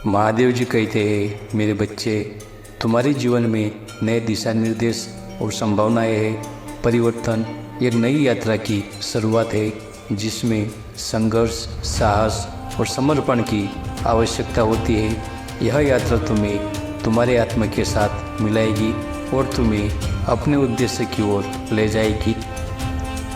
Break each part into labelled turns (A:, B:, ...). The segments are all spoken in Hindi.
A: महादेव जी कहते हैं, मेरे बच्चे, तुम्हारे जीवन में नए दिशा निर्देश और संभावनाएं हैं। परिवर्तन एक नई यात्रा की शुरुआत है जिसमें संघर्ष, साहस और समर्पण की आवश्यकता होती है। यह यात्रा तुम्हें तुम्हारे आत्मा के साथ मिलाएगी और तुम्हें अपने उद्देश्य की ओर ले जाएगी।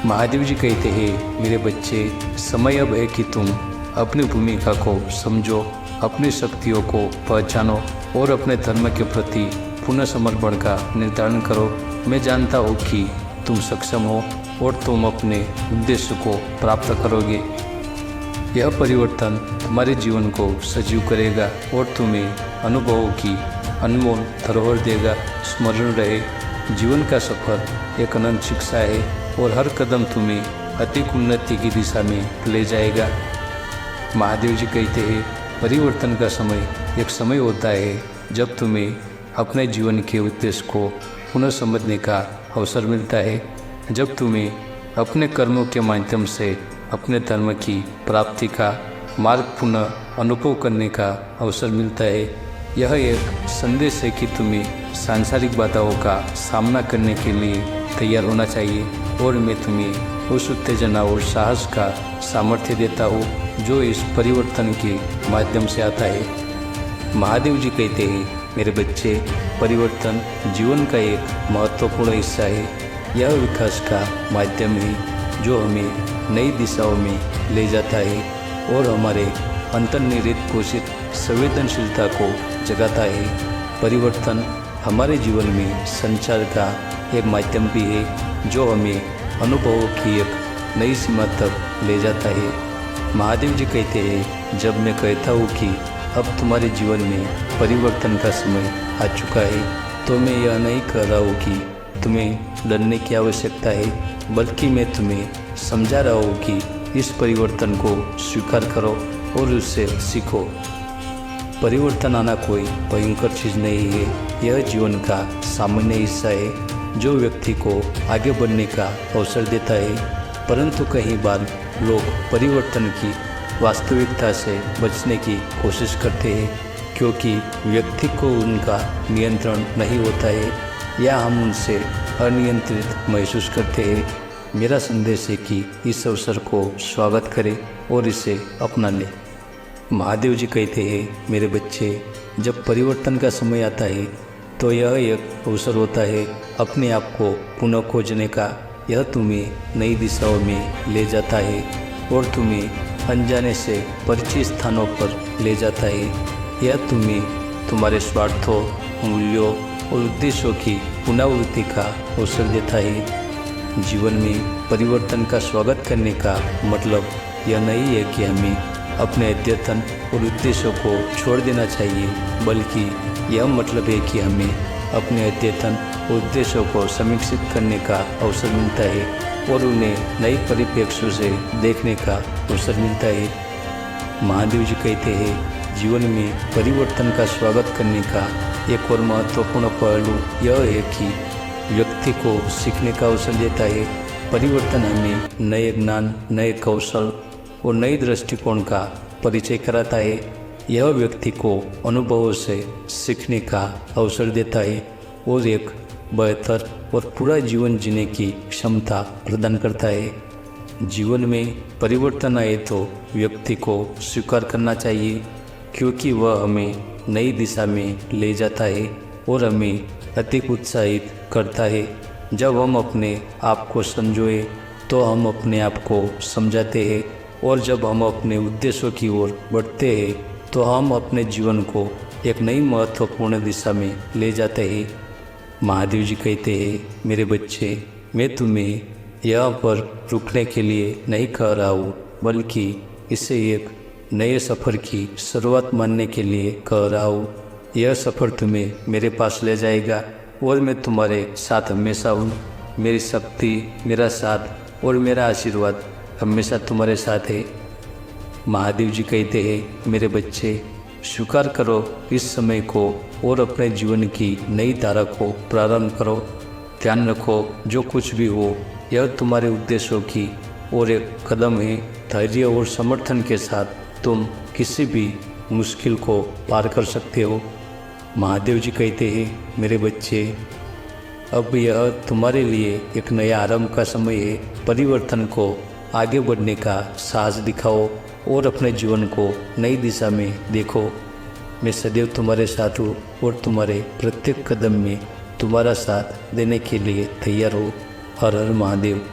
A: महादेव जी कहते हैं, मेरे बच्चे, समय अब है कि तुम अपनी भूमिका को समझो, अपनी शक्तियों को पहचानो और अपने धर्म के प्रति पुनः समर्पण का निर्धारण करो। मैं जानता हूँ कि तुम सक्षम हो और तुम अपने उद्देश्य को प्राप्त करोगे। यह परिवर्तन तुम्हारे जीवन को सजीव करेगा और तुम्हें अनुभवों की अनमोल धरोहर देगा। स्मरण रहे, जीवन का सफर एक अनंत शिक्षा है और हर कदम तुम्हें अधिक उन्नति की दिशा में ले जाएगा। महादेव जी कहते हैं, परिवर्तन का समय एक समय होता है जब तुम्हें अपने जीवन के उद्देश्य को पुनः समझने का अवसर मिलता है, जब तुम्हें अपने कर्मों के माध्यम से अपने धर्म की प्राप्ति का मार्ग पुनः अनुभव करने का अवसर मिलता है। यह एक संदेश है कि तुम्हें सांसारिक बाधाओं का सामना करने के लिए तैयार होना चाहिए और मैं तुम्हें उस उत्तेजना और साहस का सामर्थ्य देता हूँ जो इस परिवर्तन के माध्यम से आता है। महादेव जी कहते हैं, मेरे बच्चे, परिवर्तन जीवन का एक महत्वपूर्ण हिस्सा है। यह विकास का माध्यम है जो हमें नई दिशाओं में ले जाता है और हमारे अंतर्निहित पोषित संवेदनशीलता को जगाता है। परिवर्तन हमारे जीवन में संचार का एक माध्यम भी है जो हमें अनुभवों की एक नई सीमा तक ले जाता है। महादेव जी कहते हैं, जब मैं कहता हूँ कि अब तुम्हारे जीवन में परिवर्तन का समय आ चुका है, तो मैं यह नहीं कह रहा हूँ कि तुम्हें डरने की आवश्यकता है, बल्कि मैं तुम्हें समझा रहा हूँ कि इस परिवर्तन को स्वीकार करो और उससे सीखो। परिवर्तन आना कोई भयंकर चीज़ नहीं है, यह जीवन का सामान्य हिस्सा है जो व्यक्ति को आगे बढ़ने का अवसर देता है। परंतु कई बार लोग परिवर्तन की वास्तविकता से बचने की कोशिश करते हैं क्योंकि व्यक्ति को उनका नियंत्रण नहीं होता है या हम उनसे अनियंत्रित महसूस करते हैं। मेरा संदेश है कि इस अवसर को स्वागत करें और इसे अपना लें। महादेव जी कहते हैं, मेरे बच्चे, जब परिवर्तन का समय आता है तो यह एक अवसर होता है अपने आप को पुनः खोजने का। यह तुम्हें नई दिशाओं में ले जाता है और तुम्हें अनजाने से परिचित स्थानों पर ले जाता है। यह तुम्हें तुम्हारे स्वार्थों, मूल्यों और उद्देश्यों की पुनरावृत्ति का अवसर देता है। जीवन में परिवर्तन का स्वागत करने का मतलब यह नहीं है कि हमें अपने अद्यतन और उद्देश्यों को छोड़ देना चाहिए, बल्कि यह मतलब है कि हमें अपने अद्यतन उद्देश्यों को समीक्षित करने का अवसर मिलता है और उन्हें नई परिप्रेक्ष्य से देखने का अवसर मिलता है। महादेव जी कहते हैं, जीवन में परिवर्तन का स्वागत करने का एक और महत्वपूर्ण पहलू यह है कि व्यक्ति को सीखने का अवसर देता है। परिवर्तन हमें नए ज्ञान, नए कौशल और नई दृष्टिकोण का परिचय कराता है। यह व्यक्ति को अनुभवों से सीखने का अवसर देता है और एक बेहतर और पूरा जीवन जीने की क्षमता प्रदान करता है। जीवन में परिवर्तन आए तो व्यक्ति को स्वीकार करना चाहिए क्योंकि वह हमें नई दिशा में ले जाता है और हमें अधिक उत्साहित करता है। जब हम अपने आप को समझोए तो हम अपने आप को समझाते हैं और जब हम अपने उद्देश्यों की ओर बढ़ते हैं तो हम अपने जीवन को एक नई महत्वपूर्ण दिशा में ले जाते हैं। महादेव जी कहते हैं, मेरे बच्चे, मैं तुम्हें यहाँ पर रुकने के लिए नहीं कह रहा हूँ, बल्कि इसे एक नए सफ़र की शुरुआत मानने के लिए कह रहा हूँ। यह सफ़र तुम्हें मेरे पास ले जाएगा और मैं तुम्हारे साथ हमेशा हूँ। मेरी शक्ति, मेरा साथ और मेरा आशीर्वाद हमेशा तुम्हारे साथ है। महादेव जी कहते हैं, मेरे बच्चे, स्वीकार करो इस समय को और अपने जीवन की नई धारा को प्रारंभ करो। ध्यान रखो, जो कुछ भी हो, यह तुम्हारे उद्देश्यों की और एक कदम है। धैर्य और समर्थन के साथ तुम किसी भी मुश्किल को पार कर सकते हो। महादेव जी कहते हैं, मेरे बच्चे, अब यह तुम्हारे लिए एक नया आरंभ का समय है। परिवर्तन को आगे बढ़ने का साहस दिखाओ और अपने जीवन को नई दिशा में देखो। मैं सदैव तुम्हारे साथ हूँ और तुम्हारे प्रत्येक कदम में तुम्हारा साथ देने के लिए तैयार हूँ। हर हर महादेव।